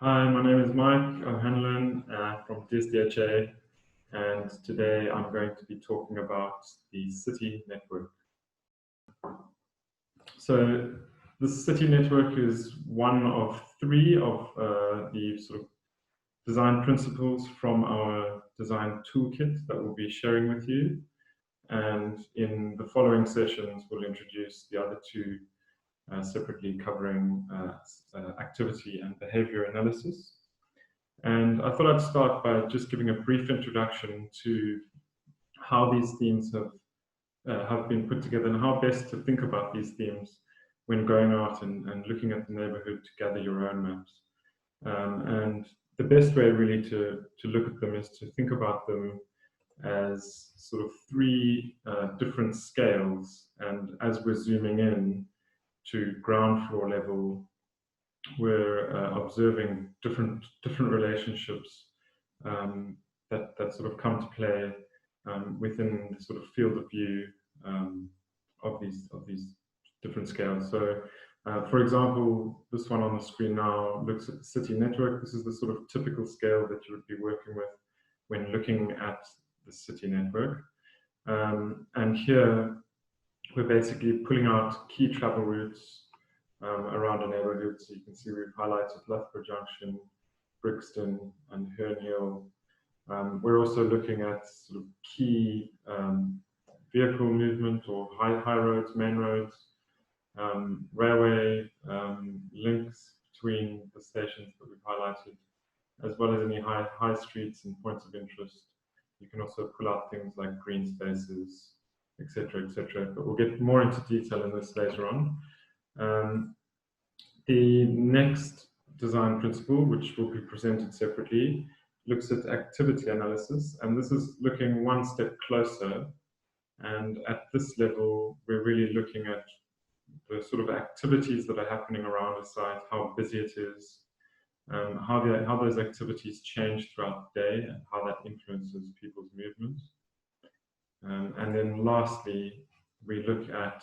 Hi, my name is Mike O'Hanlon from DSDHA, and today I'm going to be talking about the City Network. So, the City Network is one of three of the sort of design principles from our design toolkit that we'll be sharing with you. And in the following sessions, we'll introduce the other two separately, covering activity and behavior analysis. And I thought I'd start by just giving a brief introduction to how these themes have been put together and how best to think about these themes when going out and looking at the neighborhood to gather your own maps. And the best way really to look at them is to think about them as sort of three different scales. And as we're zooming in to ground floor level, we're observing different relationships that sort of come to play within the sort of field of view of these different scales. So, for example, this one on the screen now looks at the city network. This is the sort of typical scale that you would be working with when looking at the city network. And here we're basically pulling out key travel routes around a neighborhood. So you can see we've highlighted Loughborough Junction, Brixton, and Herne Hill. We're also looking at sort of key vehicle movement or high roads, main roads, railway links between the stations that we've highlighted, as well as any high streets and points of interest. You can also pull out things like green spaces, etc., etc. But we'll get more into detail in this later on. The next design principle, which will be presented separately, looks at activity analysis, and this is looking one step closer. And at this level, we're really looking at the sort of activities that are happening around a site, how busy it is, how those activities change throughout the day, and how that influences people's movements. And then lastly, we look at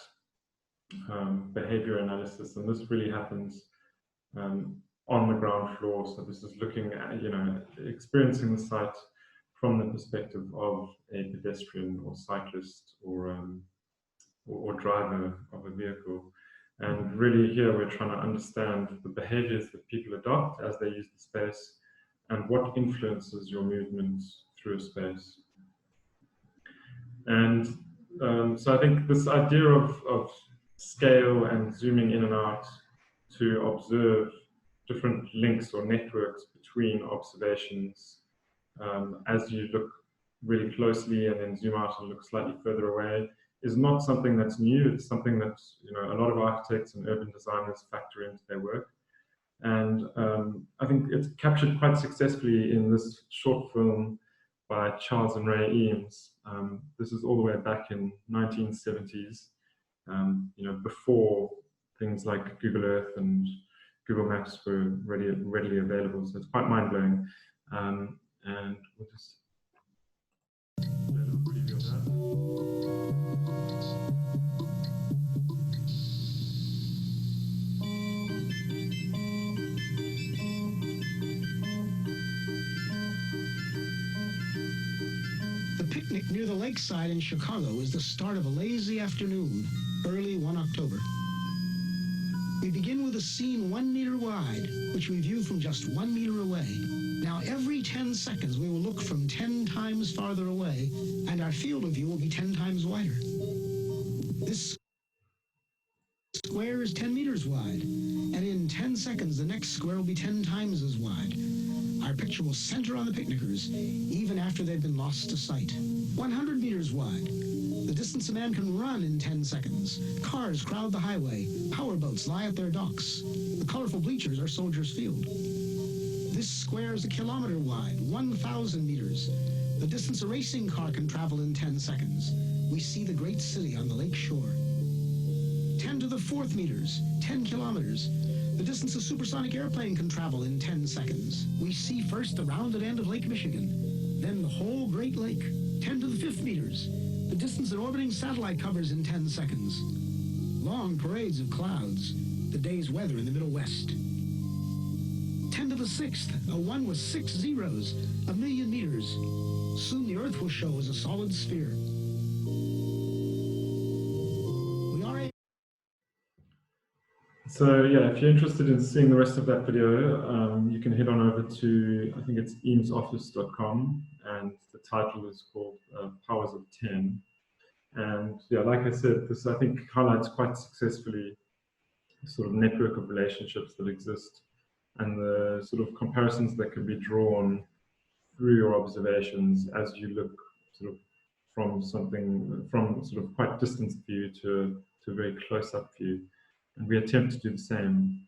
behavior analysis, and this really happens on the ground floor. So this is looking at, experiencing the site from the perspective of a pedestrian or cyclist or driver of a vehicle. And really here we're trying to understand the behaviors that people adopt as they use the space and what influences your movements through a space. And so I think this idea of scale and zooming in and out to observe different links or networks between observations as you look really closely and then zoom out and look slightly further away is not something that's new. It's something that a lot of architects and urban designers factor into their work. And I think it's captured quite successfully in this short film by Charles and Ray Eames. This is all the way back in 1970s, before things like Google Earth and Google Maps were readily available. So it's quite mind-blowing. And we'll just a little preview of that. The picnic near the lakeside in Chicago is the start of a lazy afternoon, early one October. We begin with a scene 1 meter wide, which we view from just 1 meter away. Now, every 10 seconds, we will look from 10 times farther away, and our field of view will be 10 times wider. This square is 10 meters wide, and in 10 seconds, the next square will be 10 times as wide. Our picture will center on the picnickers, even after they've been lost to sight. 100 meters wide. The distance a man can run in 10 seconds. Cars crowd the highway. Powerboats lie at their docks. The colorful bleachers are Soldiers Field. This square is 1 kilometer wide, 1,000 meters. The distance a racing car can travel in 10 seconds. We see the great city on the lake shore. 10 to the 4th meters, 10 kilometers. The distance a supersonic airplane can travel in 10 seconds. We see first the rounded end of Lake Michigan, then the whole Great Lake. 10 to the 5th meters. The distance an orbiting satellite covers in 10 seconds. Long parades of clouds. The day's weather in the Middle West. 10 to the the 6th, a 1 with 6 zeros, 1,000,000 meters. Soon the Earth will show as a solid sphere. We are a So yeah, if you're interested in seeing the rest of that video, you can head on over to, I think it's eamesoffice.com, and the title is called Powers of 10. And yeah, like I said, this I think highlights quite successfully the sort of network of relationships that exist and the sort of comparisons that can be drawn through your observations as you look sort of from sort of quite distant view to a very close-up view. And we attempt to do the same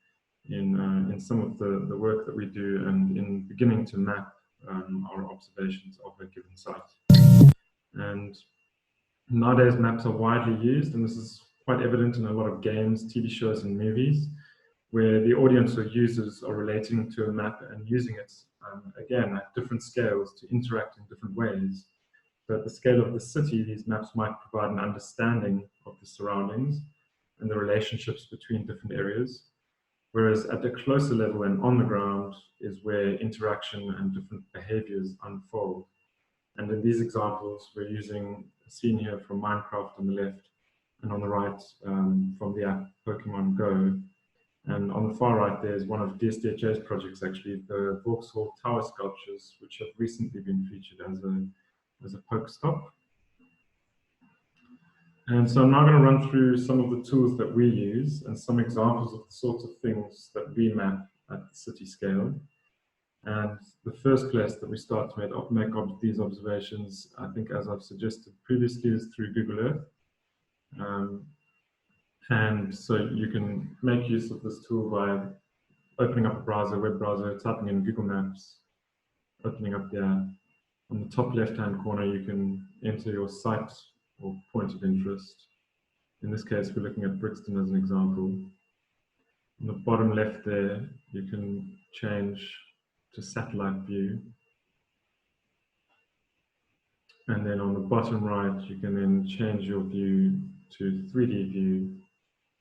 in some of the work that we do and in beginning to map our observations of a given site. And nowadays maps are widely used, and this is quite evident in a lot of games, TV shows and movies, where the audience or users are relating to a map and using it, again, at different scales to interact in different ways. So at the scale of the city, these maps might provide an understanding of the surroundings and the relationships between different areas. Whereas at a closer level and on the ground is where interaction and different behaviors unfold. And in these examples, we're using a scene here from Minecraft on the left, and on the right from the app Pokemon Go. And on the far right, there's one of DSDHA's projects, actually, the Vauxhall Tower sculptures, which have recently been featured as a Pokestop. And so I'm now going to run through some of the tools that we use and some examples of the sorts of things that we map at the city scale. And the first place that we start to make these observations, I think, as I've suggested previously, is through Google Earth. And so you can make use of this tool by opening up a browser, web browser, typing in Google Maps, opening up the app. On the top left-hand corner, you can enter your site or point of interest. In this case, we're looking at Brixton as an example. On the bottom left there, you can change to satellite view. And then on the bottom right, you can then change your view to 3D view,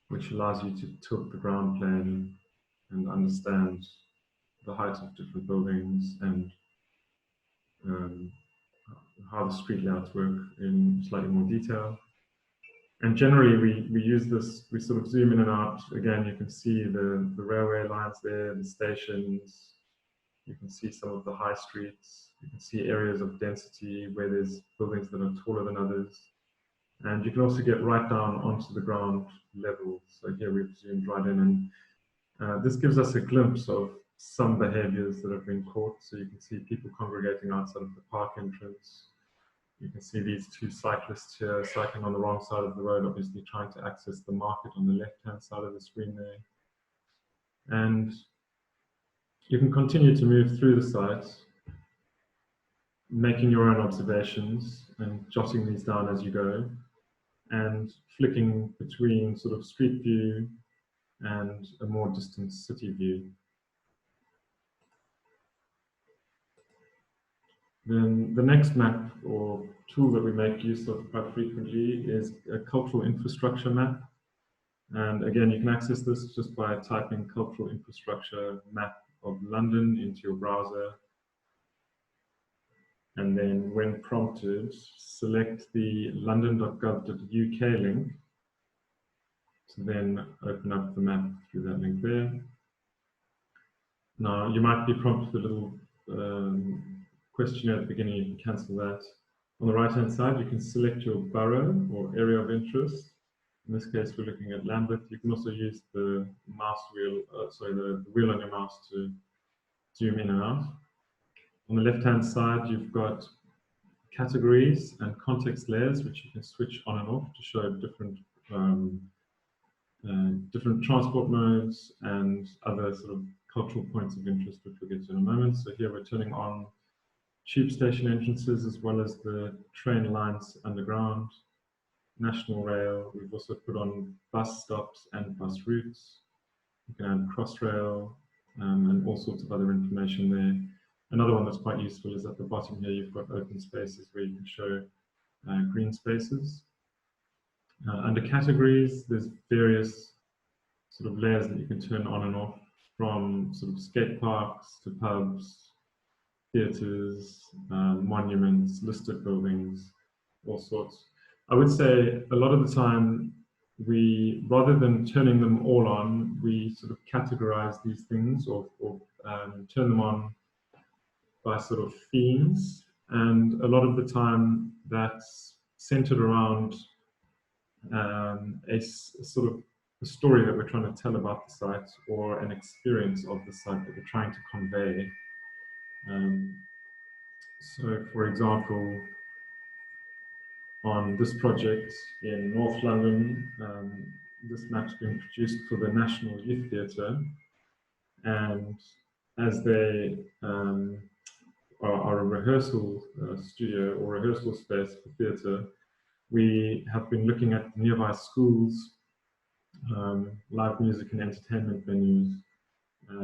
which allows you to tilt the ground plane and understand the height of different buildings and how the street layouts work in slightly more detail. And generally, we use this, we sort of zoom in and out. Again, you can see the railway lines there, the stations. You can see some of the high streets. You can see areas of density where there's buildings that are taller than others. And you can also get right down onto the ground level. So here we've zoomed right in, and this gives us a glimpse of some behaviors that have been caught. So you can see people congregating outside of the park entrance. You can see these two cyclists here cycling on the wrong side of the road, obviously trying to access the market on the left-hand side of the screen there. And you can continue to move through the site, making your own observations and jotting these down as you go, and flicking between sort of street view and a more distant city view. Then the next map or tool that we make use of quite frequently is a cultural infrastructure map. And again, you can access this just by typing cultural infrastructure map of London into your browser. And then when prompted, select the london.gov.uk link to then open up the map through that link there. Now, you might be prompted with a little questionnaire at the beginning. You can cancel that. On the right-hand side, you can select your borough or area of interest. In this case, we're looking at Lambeth. You can also use the mouse wheel, the wheel on your mouse to zoom in and out. On the left-hand side, you've got categories and context layers, which you can switch on and off to show different transport modes and other sort of cultural points of interest, which we'll get to in a moment. So here we're turning on tube station entrances as well as the train lines underground, National Rail. We've also put on bus stops and bus routes. You can add Crossrail and all sorts of other information there. Another one that's quite useful is at the bottom here, you've got open spaces where you can show green spaces. Under categories, there's various sort of layers that you can turn on and off, from sort of skate parks to pubs, theatres, monuments, listed buildings, all sorts. I would say a lot of the time, we, rather than turning them all on, we sort of categorize these things or turn them on by sort of themes. And a lot of the time that's centered around sort of a story that we're trying to tell about the site or an experience of the site that we're trying to convey. So, for example, on this project in North London, this map's been produced for the National Youth Theatre, and as they are a rehearsal studio or rehearsal space for theatre, we have been looking at nearby schools, live music and entertainment venues,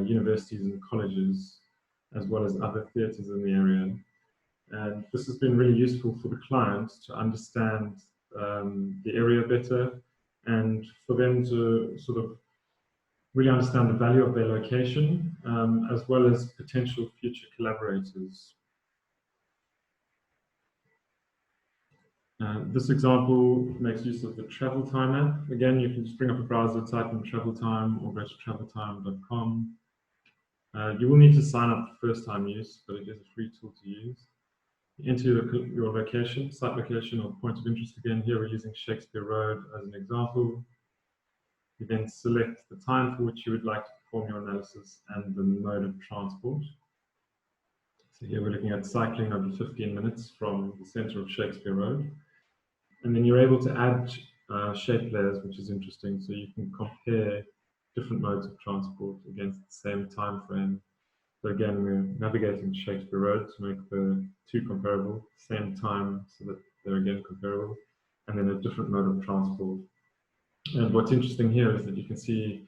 universities and colleges, as well as other theatres in the area. And this has been really useful for the client to understand the area better and for them to sort of really understand the value of their location, as well as potential future collaborators. This example makes use of the travel time app. Again, you can just bring up a browser, type in travel time, or go to traveltime.com. You will need to sign up for first time use, but it is a free tool to use. Enter your location, site location or point of interest. Again, here we're using Shakespeare Road as an example. You then select the time for which you would like to perform your analysis and the mode of transport. So here we're looking at cycling over 15 minutes from the center of Shakespeare Road. And then you're able to add shape layers, which is interesting. So you can compare different modes of transport against the same time frame. So again, we're navigating Shakespeare Road to make the two comparable, same time, so that they're again comparable, and then a different mode of transport. And what's interesting here is that you can see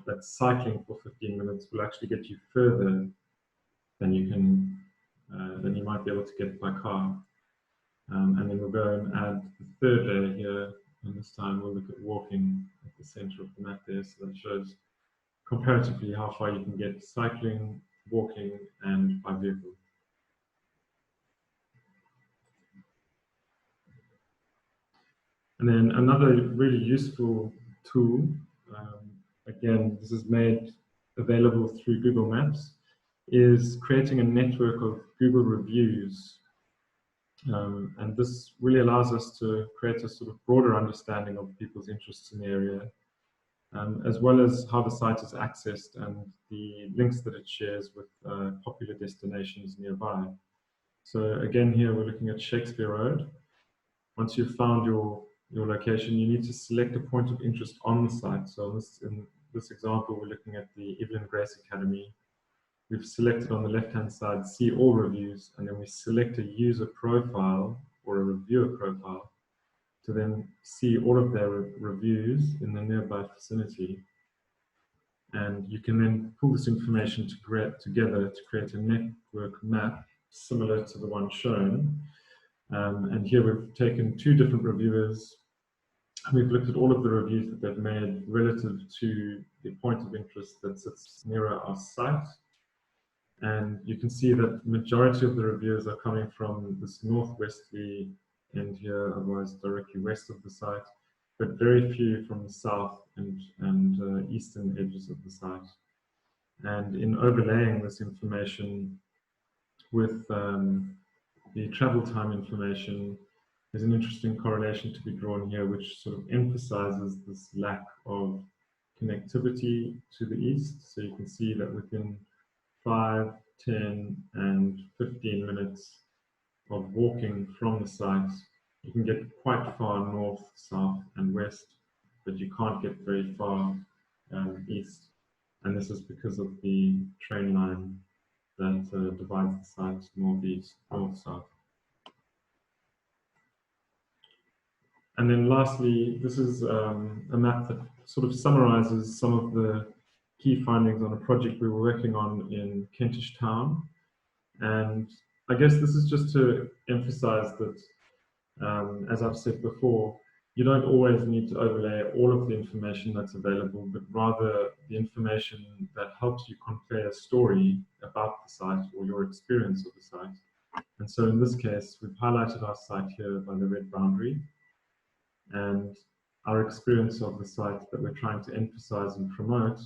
that cycling for 15 minutes will actually get you further than you might be able to get by car. And then we'll go and add the third layer here, and this time we'll look at walking at the center of the map there, so that shows comparatively how far you can get cycling, walking, and by vehicle. And then another really useful tool, again, this is made available through Google Maps, is creating a network of Google reviews. And this really allows us to create a sort of broader understanding of people's interests in the area, as well as how the site is accessed and the links that it shares with popular destinations nearby. So again, here we're looking at Shakespeare Road. Once you've found your location, you need to select a point of interest on the site. So in this example, we're looking at the Evelyn Grace Academy. We've selected on the left-hand side, see all reviews, and then we select a user profile or a reviewer profile to then see all of their reviews in the nearby vicinity. And you can then pull this information together to create a network map similar to the one shown. And here we've taken two different reviewers. We've looked at all of the reviews that they've made relative to the point of interest that sits nearer our site. And you can see that the majority of the reviews are coming from this northwesterly end here, otherwise directly west of the site, but very few from the south and eastern edges of the site. And in overlaying this information with the travel time information, there's an interesting correlation to be drawn here, which sort of emphasizes this lack of connectivity to the east. So you can see that within 5, 10, and 15 minutes of walking from the site, you can get quite far north, south, and west, but you can't get very far east. And this is because of the train line that divides the site northeast, north-south. And then lastly, this is a map that sort of summarizes some of the key findings on a project we were working on in Kentish Town. And I guess this is just to emphasize that, as I've said before, you don't always need to overlay all of the information that's available, but rather the information that helps you convey a story about the site or your experience of the site. And so in this case, we've highlighted our site here by the red boundary, and our experience of the site that we're trying to emphasize and promote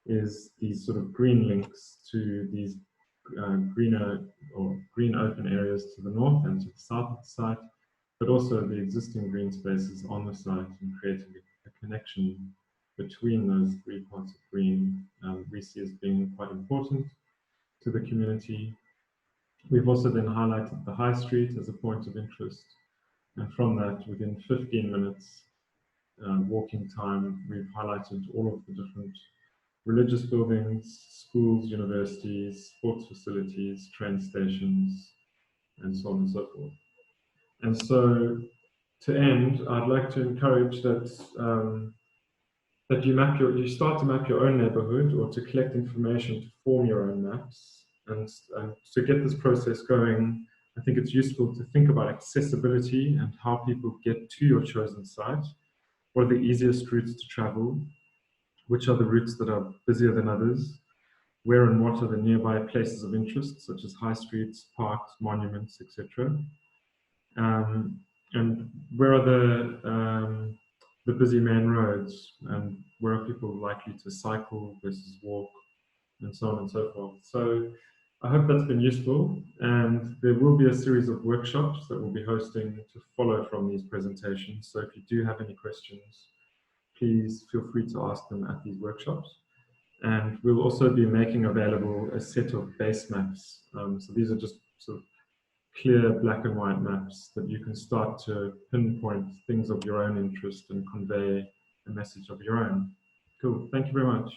is these sort of green links to these greener or green open areas to the north and to the south of the site, but also the existing green spaces on the site, and creating a connection between those three parts of green we see as being quite important to the community. We've also then highlighted the high street as a point of interest, and from that, within 15 minutes walking time, we've highlighted all of the different religious buildings, schools, universities, sports facilities, train stations, and so on and so forth. And so, to end, I'd like to encourage that that you start to map your own neighborhood, or to collect information to form your own maps. And to get this process going, I think it's useful to think about accessibility and how people get to your chosen site. What are the easiest routes to travel? Which are the routes that are busier than others? Where and what are the nearby places of interest, such as high streets, parks, monuments, etc.? And where are the busy main roads, and where are people likely to cycle versus walk, and so on and so forth. So I hope that's been useful, and there will be a series of workshops that we'll be hosting to follow from these presentations. So if you do have any questions, please feel free to ask them at these workshops. And we'll also be making available a set of base maps. So these are just sort of clear black and white maps that you can start to pinpoint things of your own interest and convey a message of your own. Cool, thank you very much.